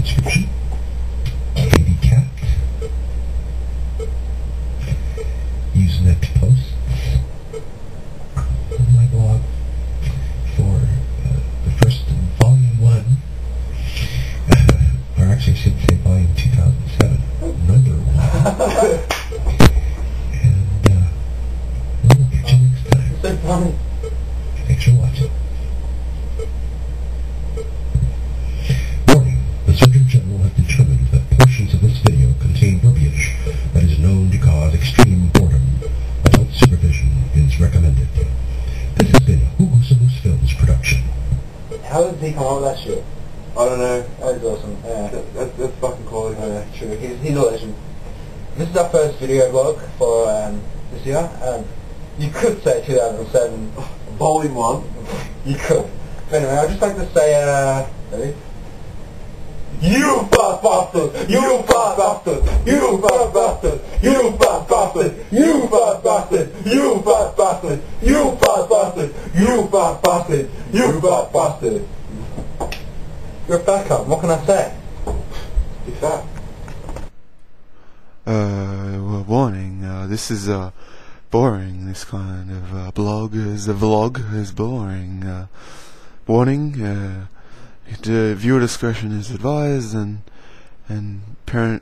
subscription. Baby cat. Usenet posts on my blog for the first volume 1, or actually I should say volume 2007, number 1. And we'll catch you next time. So funny. Thanks for watching. Warning, the Surgeon General has determined that portions of this video contain verbiage that is known to cause extreme boredom. Adult supervision is recommended. This has been a Hoogoosamoose Films production. How did he come up with that shit? I don't know. That is awesome. Yeah. That's fucking quality. Yeah, true. He's a legend. This is our first video vlog for this year. You could say 2007. Volume 1. You could. But anyway, I'd just like to say, ready? You fat bastard! You fat bastard! You fat bastard! You fat bastard! You fat bastard! You fat bastard! You fat bastard! You fat bastard! You fat bastard! You're a fat cunt. What can I say? You're fat. Well, warning, this is, boring, this kind of, vlog is boring, warning, viewer discretion is advised, and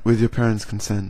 with your parents' consent,